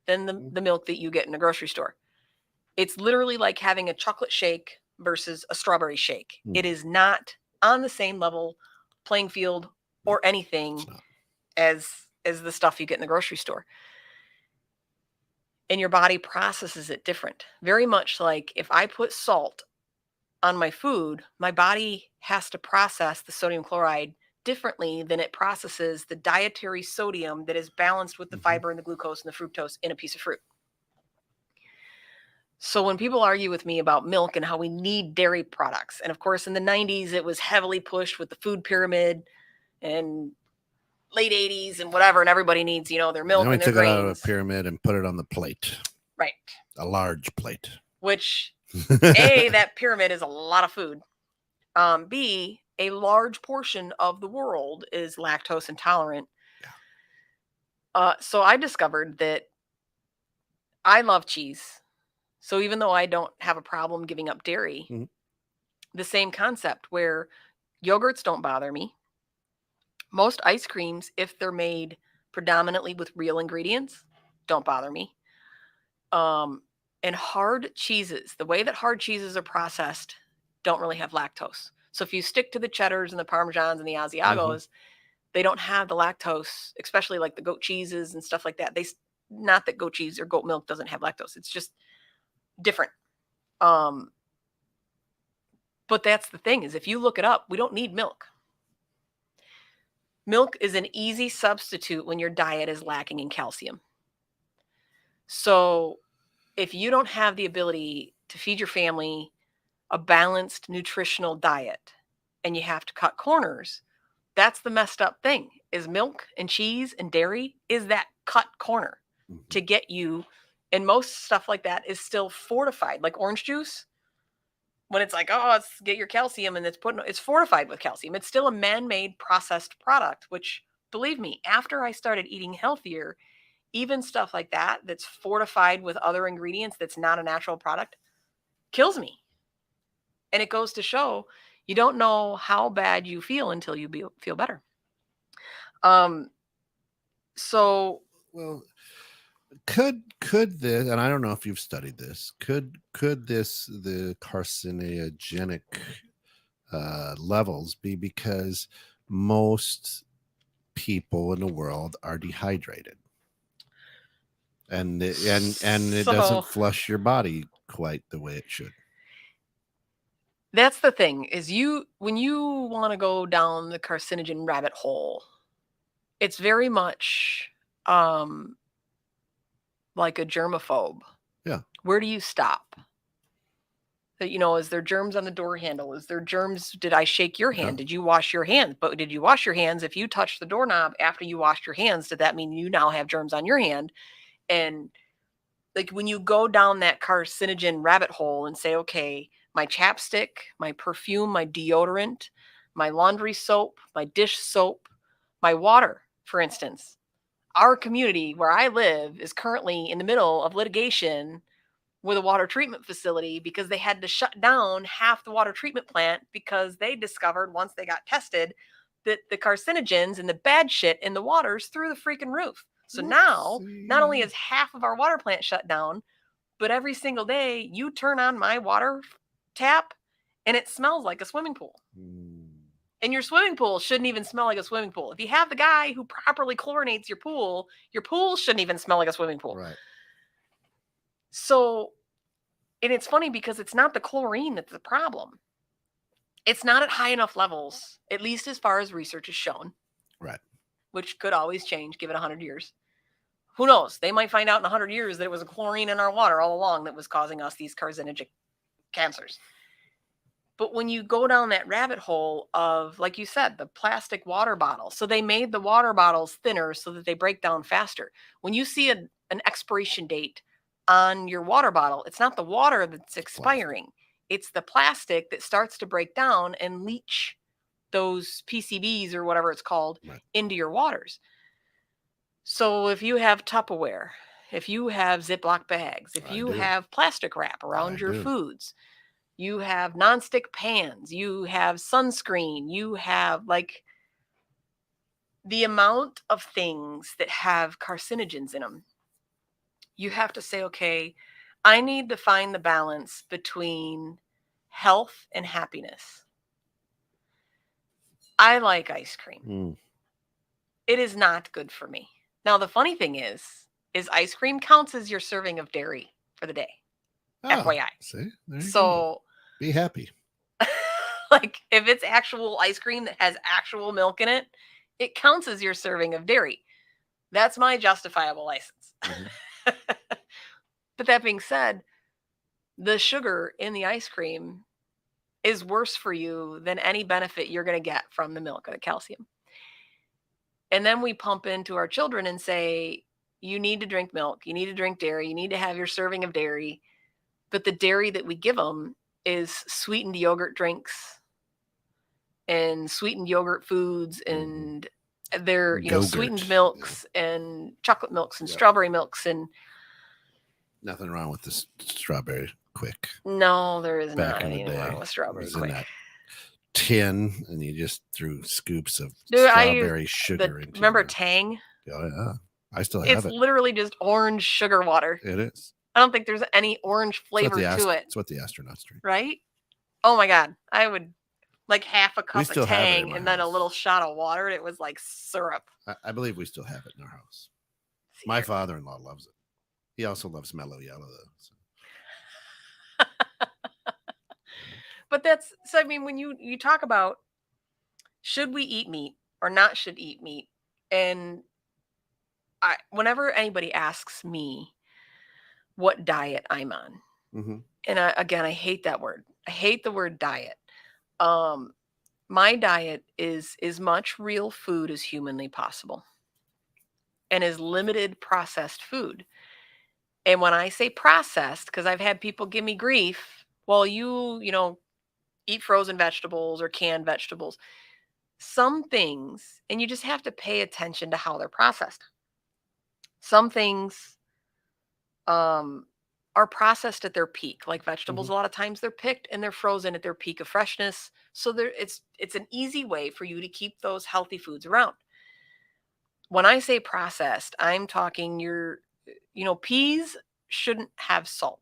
than the milk that you get in a grocery store. It's literally like having a chocolate shake versus a strawberry shake. It is not on the same level playing field or anything as the stuff you get in the grocery store. And your body processes it different. Very much like if I put salt on my food, my body has to process the sodium chloride differently than it processes the dietary sodium that is balanced with the fiber and the glucose and the fructose in a piece of fruit. So when people argue with me about milk and how we need dairy products, and of course in the 90s it was heavily pushed with the food pyramid, and late 80s and whatever, and everybody needs, their milk and their took grains. it out of a pyramid and put it on the plate. Right. A large plate. Which, A, that pyramid is a lot of food. B, a large portion of the world is lactose intolerant. Yeah. So I discovered that I love cheese. So even though I don't have a problem giving up dairy, the same concept where yogurts don't bother me. Most ice creams, if they're made predominantly with real ingredients, don't bother me. And hard cheeses, the way that hard cheeses are processed, don't really have lactose. So if you stick to the cheddars and the parmesans and the Asiagos, they don't have the lactose, especially like the goat cheeses and stuff like that. Not that goat cheese or goat milk doesn't have lactose. It's just different. But that's the thing, is if you look it up, we don't need milk. Milk is an easy substitute when your diet is lacking in calcium. So if you don't have the ability to feed your family a balanced nutritional diet and you have to cut corners, that's the messed up thing, is milk and cheese and dairy is that cut corner to get you. And most stuff like that is still fortified, like orange juice. When it's like, oh, let's get your calcium, and it's fortified with calcium. It's still a man-made processed product, which, believe me, after I started eating healthier, even stuff like that that's fortified with other ingredients that's not a natural product kills me. And it goes to show you don't know how bad you feel until you feel better. So, well, could this, and I don't know if you've studied this, could the carcinogenic levels be because most people in the world are dehydrated, and it doesn't flush your body quite the way it should? That's the thing, is when you want to go down the carcinogen rabbit hole, it's very much like a germaphobe, Yeah. where do you stop? That, you know, is there germs on the door handle? Is there germs? Did I shake your hand? Yeah. Did you wash your hands? But did you wash your hands? If you touched the doorknob after you washed your hands, did that mean you now have germs on your hand? And like when you go down that carcinogen rabbit hole and say, okay, my chapstick, my perfume, my deodorant, my laundry soap, my dish soap, my water, for instance, our community where I live is currently in the middle of litigation with a water treatment facility because they had to shut down half the water treatment plant because they discovered once they got tested that the carcinogens and the bad shit in the water's through the freaking roof. So now, not only is half of our water plant shut down, but every single day you turn on my water tap and it smells like a swimming pool. And your swimming pool shouldn't even smell like a swimming pool. If you have the guy who properly chlorinates your pool shouldn't even smell like a swimming pool. Right. So, and it's funny because it's not the chlorine that's the problem. It's not at high enough levels, at least as far as research has shown. Right. Which could always change, give it 100 years. Who knows? They might find out in 100 years that it was a chlorine in our water all along that was causing us these carcinogenic cancers. But when you go down that rabbit hole of, like you said, the plastic water bottle, so they made the water bottles thinner so that they break down faster. When you see an expiration date on your water bottle, it's not the water that's expiring. It's the plastic that starts to break down and leach those PCBs or whatever it's called into your waters. So if you have Tupperware, if you have Ziploc bags, if you have plastic wrap around your foods, you have nonstick pans, you have sunscreen, you have like the amount of things that have carcinogens in them. You have to say, okay, I need to find the balance between health and happiness. I like ice cream. It is not good for me. Now, the funny thing is ice cream counts as your serving of dairy for the day. FYI. See? There you So go. Be happy. Like if it's actual ice cream that has actual milk in it, it counts as your serving of dairy. That's my justifiable license. But that being said, the sugar in the ice cream is worse for you than any benefit you're going to get from the milk or the calcium. And then we pump into our children and say, you need to drink milk, you need to drink dairy, you need to have your serving of dairy. But the dairy that we give them is sweetened yogurt drinks and sweetened yogurt foods, and they're, you know, sweetened milks and chocolate milks and strawberry milks, and nothing wrong with this strawberry quick. No, there is not anything wrong with strawberry quick. In that tin, and you just threw scoops of strawberry sugar into. Remember Tang? Oh yeah, I still have it. It's literally just orange sugar water. It is. I don't think there's any orange flavor to it. It's what the astronauts drink, right? Oh my god, I would like half a cup of Tang and then a little shot of water. It was like syrup. I believe we still have it in our house. My father-in-law loves it. He also loves Mellow Yellow though. So. But that's, so I mean, when you talk about should we eat meat or not should eat meat, and whenever anybody asks me what diet I'm on, and I hate that word. I hate the word diet. My diet is as much real food as humanly possible, and as limited processed food. And when I say processed, because I've had people give me grief, well, you know, eat frozen vegetables or canned vegetables. Some things, and you just have to pay attention to how they're processed. Some things are processed at their peak, like vegetables. A lot of times they're picked and they're frozen at their peak of freshness. So it's an easy way for you to keep those healthy foods around. When I say processed, I'm talking peas shouldn't have salt.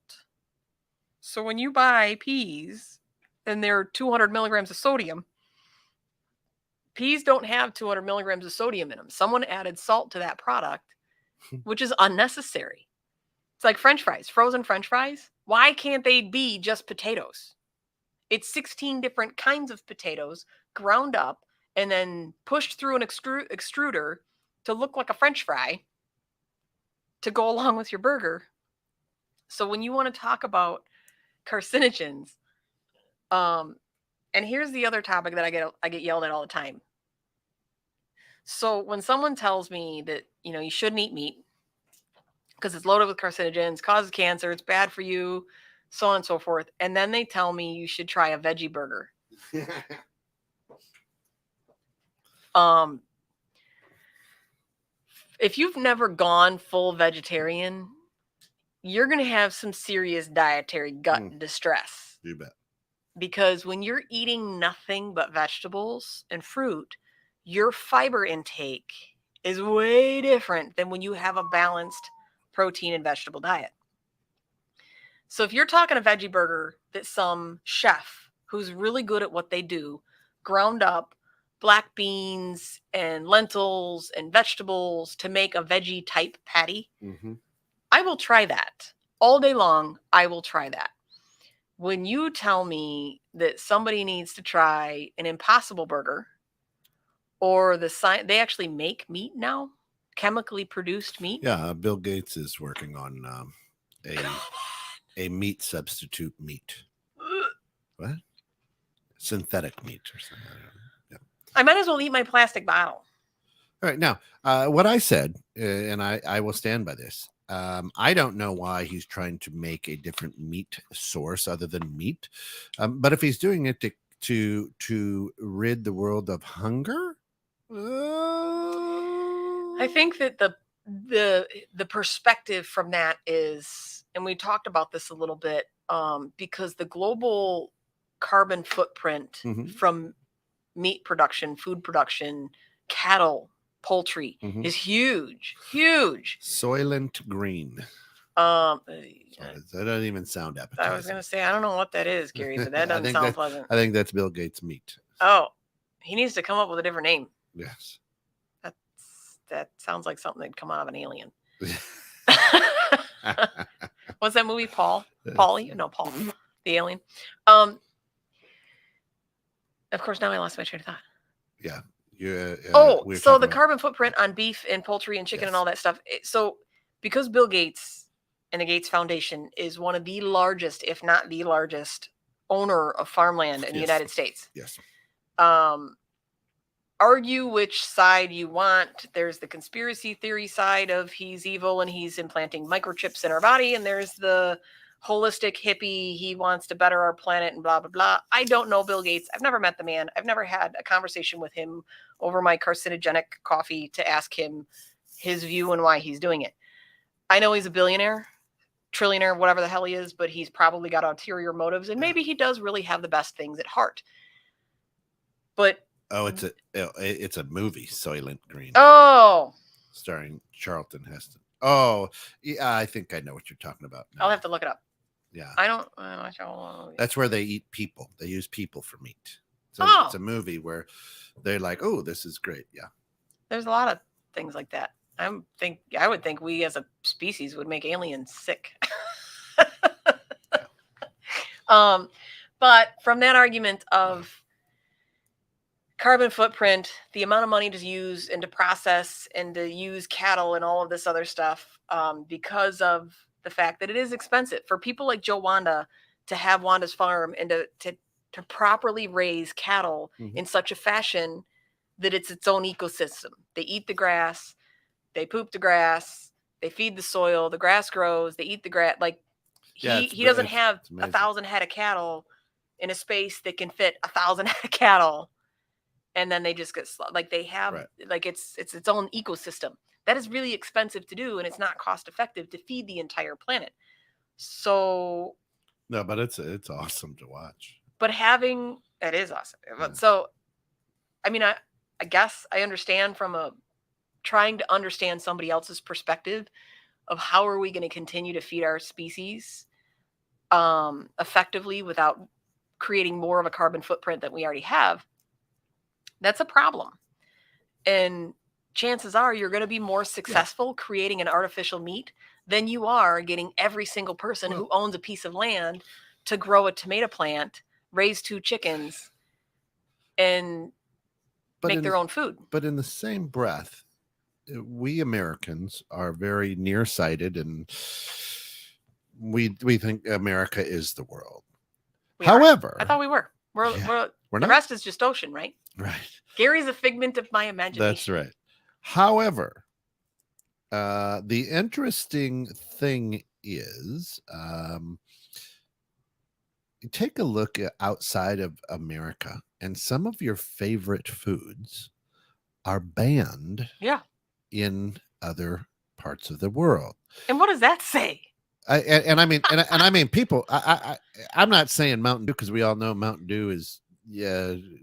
So when you buy peas and they're 200 milligrams of sodium, peas don't have 200 milligrams of sodium in them. Someone added salt to that product, which is unnecessary. It's like French fries, frozen French fries. Why can't they be just potatoes? It's 16 different kinds of potatoes ground up and then pushed through an extruder to look like a French fry to go along with your burger. So when you want to talk about carcinogens, and here's the other topic that I get yelled at all the time. So when someone tells me that, you shouldn't eat meat because it's loaded with carcinogens, causes cancer, it's bad for you, so on and so forth, and then they tell me you should try a veggie burger. If you've never gone full vegetarian, you're going to have some serious dietary gut distress. You bet. Because when you're eating nothing but vegetables and fruit, your fiber intake is way different than when you have a balanced protein and vegetable diet. So if you're talking a veggie burger that some chef who's really good at what they do, ground up black beans and lentils and vegetables to make a veggie type patty, I will try that. All day long, I will try that. When you tell me that somebody needs to try an Impossible Burger, or they actually make meat now, chemically produced meat. Yeah, Bill Gates is working on a meat substitute meat. What? Synthetic meat or something. Yeah. I might as well eat my plastic bottle. All right, now what I said, and I will stand by this. I don't know why he's trying to make a different meat source other than meat, but if he's doing it to rid the world of hunger, I think that the perspective from that is, and we talked about this a little bit, because the global carbon footprint from meat production, food production, cattle, poultry is huge. Soylent Green. That doesn't even sound appetizing. I was going to say, I don't know what that is, Gary, but that doesn't sound pleasant. I think that's Bill Gates' meat. Oh, he needs to come up with a different name. Yes. That sounds like something that'd come out of an Alien. What's that movie, Paul? Paulie? No, Paul. The Alien. Of course, now I lost my train of thought. Yeah. So the carbon footprint on beef and poultry and chicken and all that stuff. So because Bill Gates and the Gates Foundation is one of the largest, if not the largest, owner of farmland in the United States. Yes. Argue which side you want. There's the conspiracy theory side of he's evil and he's implanting microchips in our body, and there's the holistic hippie, he wants to better our planet and blah, blah, blah. I don't know Bill Gates. I've never met the man. I've never had a conversation with him over my carcinogenic coffee to ask him his view and why he's doing it. I know he's a billionaire, trillionaire, whatever the hell he is, but he's probably got ulterior motives, and maybe he does really have the best things at heart. But it's a movie, Soylent Green. Oh, starring Charlton Heston. Oh, yeah, I think I know what you're talking about now. I'll have to look it up. Yeah, I don't. That's where they eat people. They use people for meat. So it's a movie where they're like, "Oh, this is great." Yeah, there's a lot of things like that. I would think we as a species would make aliens sick. But from that argument of carbon footprint, the amount of money to use and to process and to use cattle and all of this other stuff, because of the fact that it is expensive for people like Joe Wanda to have Wanda's farm and to properly raise cattle in such a fashion that it's its own ecosystem. They eat the grass, they poop the grass, they feed the soil, the grass grows, they eat the grass. Like he doesn't have 1,000 head of cattle in a space that can fit 1,000 head of cattle. And then they just get like they have like it's its own ecosystem. That is really expensive to do, and it's not cost effective to feed the entire planet. So no, but it's awesome to watch. But it is awesome. Yeah. So I mean, I guess I understand from trying to understand somebody else's perspective of how are we going to continue to feed our species effectively without creating more of a carbon footprint than we already have. That's a problem. And chances are you're going to be more successful creating an artificial meat than you are getting every single person who owns a piece of land to grow a tomato plant, raise 2 chickens, and make their own food. But in the same breath, we Americans are very nearsighted, and we think America is the world. We are? However, I thought we were. We're we're the not. rest is just ocean, right? Right. Gary's a figment of my imagination. That's right. However, the interesting thing is, take a look outside of America, and some of your favorite foods are banned Yeah. in other parts of the world. And what does that say? I mean, people. I'm not saying Mountain Dew, because we all know Mountain Dew is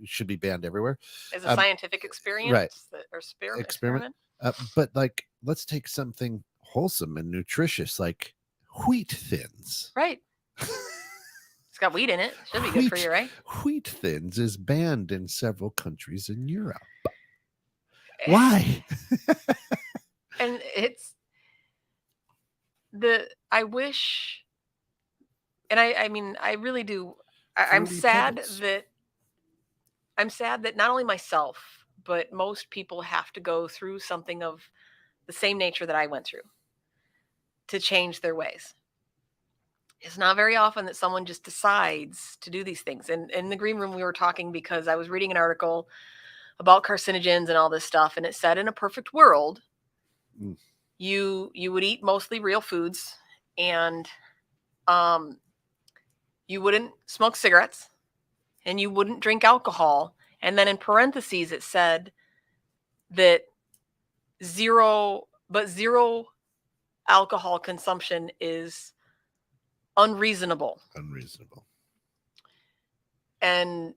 should be banned everywhere. As a scientific experience, right? Or Experiment. But like, let's take something wholesome and nutritious like wheat thins. Right. It's got wheat in it. Should be good for you, right? Wheat thins is banned in several countries in Europe. Why? And I wish, and I mean, I really do. I'm sad that not only myself, but most people have to go through something of the same nature that I went through to change their ways. It's not very often that someone just decides to do these things. And in the green room, we were talking because I was reading an article about carcinogens and all this stuff, and it said in a perfect world, you would eat mostly real foods, and you wouldn't smoke cigarettes, and you wouldn't drink alcohol. And then in parentheses, it said that zero alcohol consumption is unreasonable. And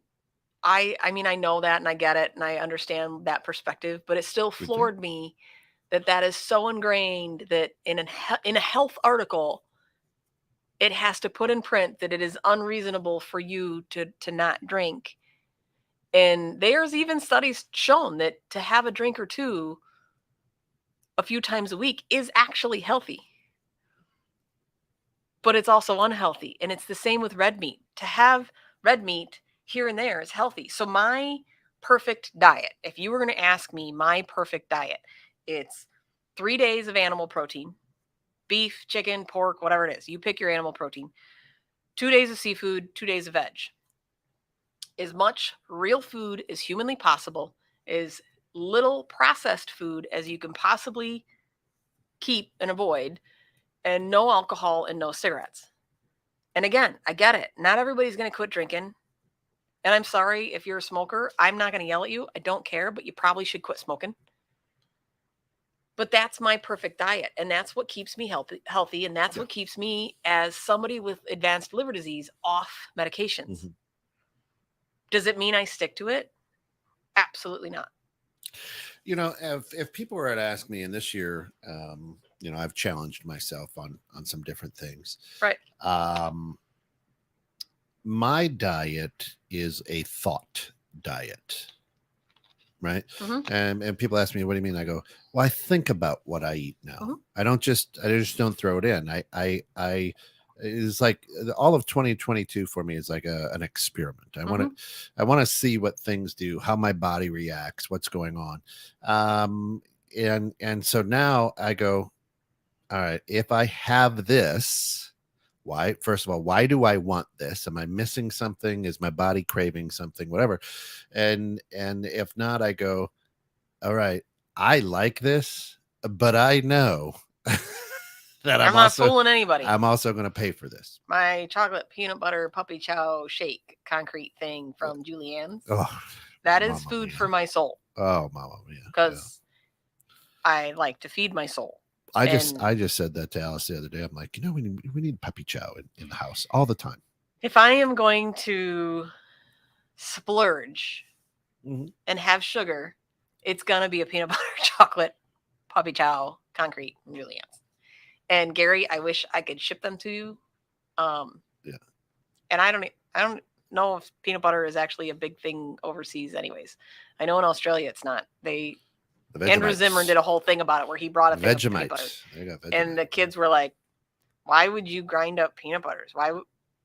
I mean, I know that, and I get it, and I understand that perspective, but it still floored me that is so ingrained that in a health article, it has to put in print that it is unreasonable for you to not drink. And there's even studies shown that to have a drink or two a few times a week is actually healthy. But it's also unhealthy. And it's the same with red meat. To have red meat here and there is healthy. So my perfect diet, if you were going to ask me my perfect diet, it's 3 days of animal protein, beef, chicken, pork, whatever it is. You pick your animal protein. 2 days of seafood, 2 days of veg. As much real food as humanly possible, as little processed food as you can possibly keep and avoid, and no alcohol and no cigarettes. And again, I get it. Not everybody's going to quit drinking. And I'm sorry if you're a smoker. I'm not going to yell at you. I don't care, but you probably should quit smoking. But that's my perfect diet. And that's what keeps me healthy. And that's what keeps me, as somebody with advanced liver disease, off medications. Mm-hmm. Does it mean I stick to it? Absolutely not. You know, if people were to ask me, and this year, you know, I've challenged myself on some different things. Right. My diet is a thought diet. Right. Mm-hmm. And people ask me, what do you mean? I go, well, I think about what I eat now. Mm-hmm. I just don't throw it in. I it's like all of 2022 for me is like an experiment. I want to see what things do, how my body reacts, what's going on. And so now I go, all right, if I have this, why, first of all, why do I want this? Am I missing something? Is my body craving something, whatever? And if not, I go, all right, I like this, but I know that I'm not fooling anybody. I'm also going to pay for this. My chocolate peanut butter puppy chow shake concrete thing from Julianne's. Oh, that is food for my soul. Oh, mama mia. Because I like to feed my soul. I just said that to Alice the other day. I'm like, you know, we need puppy chow in the house all the time. If I am going to splurge and have sugar, it's gonna be a peanut butter chocolate puppy chow concrete from Julianne's. And Gary, I wish I could ship them to you. And I don't know if peanut butter is actually a big thing overseas anyways. I know in Australia it's not. Andrew Zimmern did a whole thing about it where he brought a thing of peanut butter. And the kids were like, why would you grind up peanut butters?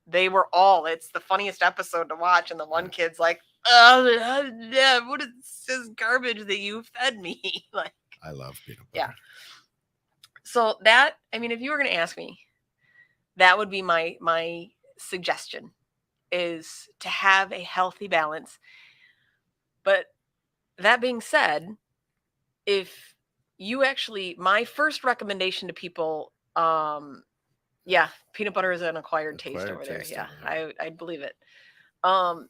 They were all, it's the funniest episode to watch. And the one kid's like, what is this garbage that you fed me? Like, I love peanut butter. Yeah. So that, I mean, if you were going to ask me, that would be my suggestion, is to have a healthy balance. But that being said, if you actually, my first recommendation to people, yeah, peanut butter is an acquired taste over there. Yeah, I believe it. I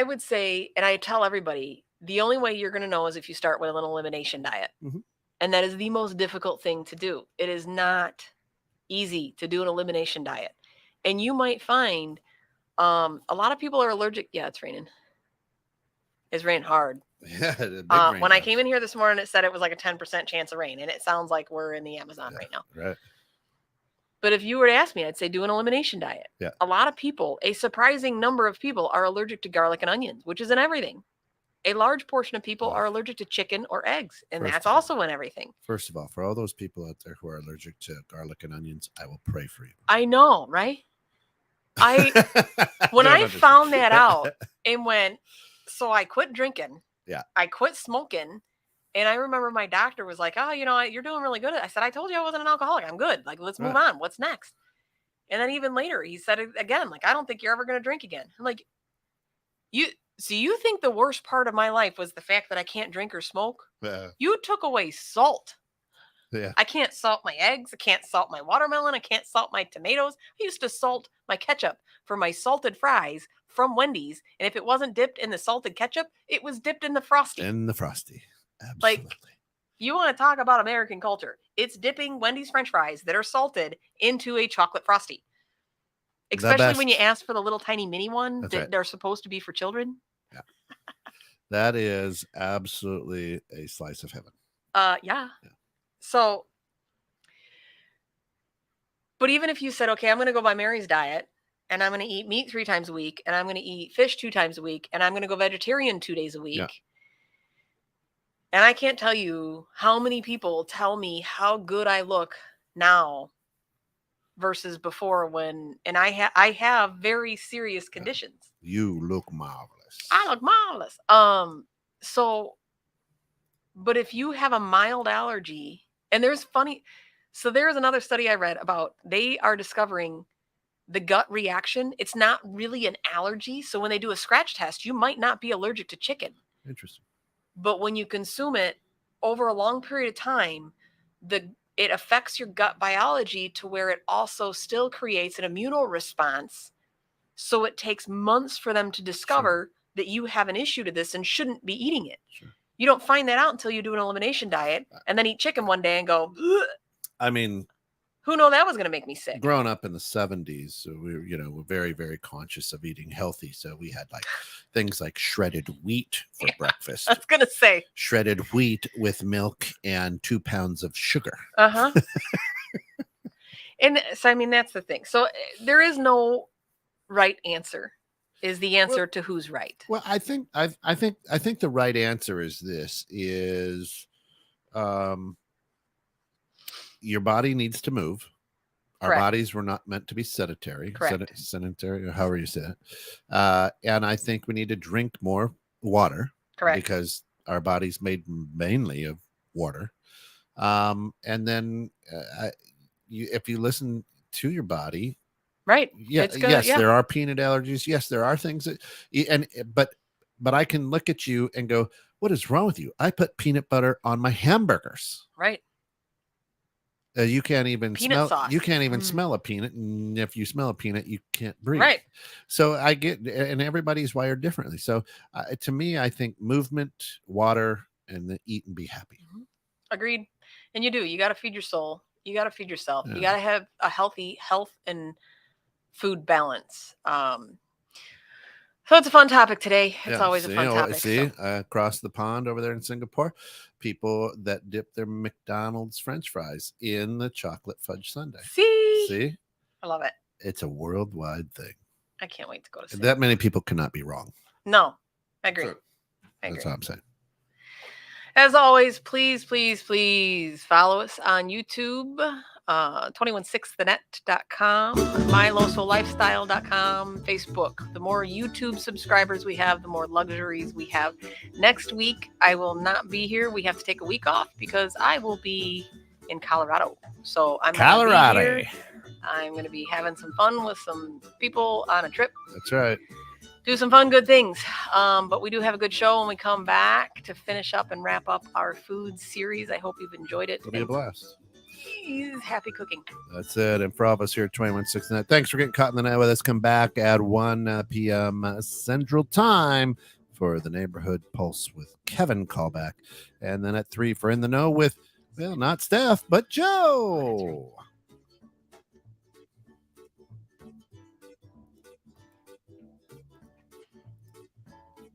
would say, and I tell everybody, the only way you're going to know is if you start with an elimination diet. Mm-hmm. And that is the most difficult thing to do. It is not easy to do an elimination diet. And you might find a lot of people are allergic. Yeah, it's raining. It's raining hard. Yeah, the big rain when I came in here this morning, it said it was like a 10% chance of rain. And it sounds like we're in the Amazon right now. Right. But if you were to ask me, I'd say do an elimination diet. Yeah. A lot of people, a surprising number of people, are allergic to garlic and onions, which is in everything. A large portion of people are allergic to chicken or eggs, and that's also in everything. First of all, for all those people out there who are allergic to garlic and onions, I will pray for you. I know, right? When I found that out and so I quit drinking. Yeah. I quit smoking. And I remember my doctor was like, oh, you're doing really good. I said, I told you I wasn't an alcoholic. I'm good. Like, let's move on. What's next? And then even later, he said it again, like, I don't think you're ever going to drink again. I'm like, so you think the worst part of my life was the fact that I can't drink or smoke? You took away salt. Yeah. I can't salt my eggs. I can't salt my watermelon. I can't salt my tomatoes. I used to salt my ketchup for my salted fries from Wendy's. And if it wasn't dipped in the salted ketchup, it was dipped in the Frosty. Absolutely. Like, you want to talk about American culture. It's dipping Wendy's French fries that are salted into a chocolate Frosty. Especially when you ask for the little tiny mini one they're supposed to be for children. Yeah. That is absolutely a slice of heaven. Yeah. So, but even if you said, okay, I'm going to go by Mary's diet and I'm going to eat meat 3 times a week and I'm going to eat fish 2 times a week and I'm going to go vegetarian 2 days a week. Yeah. And I can't tell you how many people tell me how good I look now versus before and I have very serious conditions. You look marvelous. I look marvelous. So, but if you have a mild allergy, and there's another study I read about, they are discovering the gut reaction. It's not really an allergy. So when they do a scratch test, you might not be allergic to chicken. Interesting. But when you consume it over a long period of time, it affects your gut biology to where it also still creates an immune response. So it takes months for them to discover that you have an issue to this and shouldn't be eating it. Sure. You don't find that out until you do an elimination diet and then eat chicken one day and go, ugh. I mean, who knew that was going to make me sick? Growing up in the 70s, so we're very, very conscious of eating healthy. So we had like things like shredded wheat for breakfast. I was going to say shredded wheat with milk and 2 pounds of sugar. And so, I mean, that's the thing. So there is no right answer. Is the answer to who's right? Well, I think the right answer is this: your body needs to move. Our bodies were not meant to be sedentary. Sedentary, or however you say it. And I think we need to drink more water. Correct. Because our body's made mainly of water. And then if you listen to your body. Right. Yes, there are peanut allergies. Yes, there are things but I can look at you and go, what is wrong with you? I put peanut butter on my hamburgers. Right. You can't even peanut smell. Sauce. You can't even smell a peanut, and if you smell a peanut, you can't breathe. Right. So I get, and everybody's wired differently. So to me, I think movement, water, and then eat and be happy. Agreed. And you do. You got to feed your soul. You got to feed yourself. Yeah. You got to have a healthy health and food balance. So it's a fun topic today. It's always a fun topic. Across the pond over there in Singapore, people that dip their McDonald's French fries in the chocolate fudge sundae. See? I love it. It's a worldwide thing. I can't wait to go to Singapore. That many people cannot be wrong. No, I agree. That's what I'm saying. As always, please, please, please follow us on YouTube. 216thenet.com, mylosolifestyle.com, Facebook. The more YouTube subscribers we have, the more luxuries we have. Next week, I will not be here. We have to take a week off because I will be in Colorado. So I'm Colorado. Gonna be here. I'm going to be having some fun with some people on a trip. That's right. Do some fun, good things. But we do have a good show when we come back to finish up and wrap up our food series. I hope you've enjoyed it. It'll be a blast. Happy cooking. That's it. And for all of us here at 21.6 Net, thanks for getting caught in the net with us. Come back at 1 p.m. Central Time for the Neighborhood Pulse with Kevin callback. And then at 3 for In the Know with, well, not Steph, but Joe.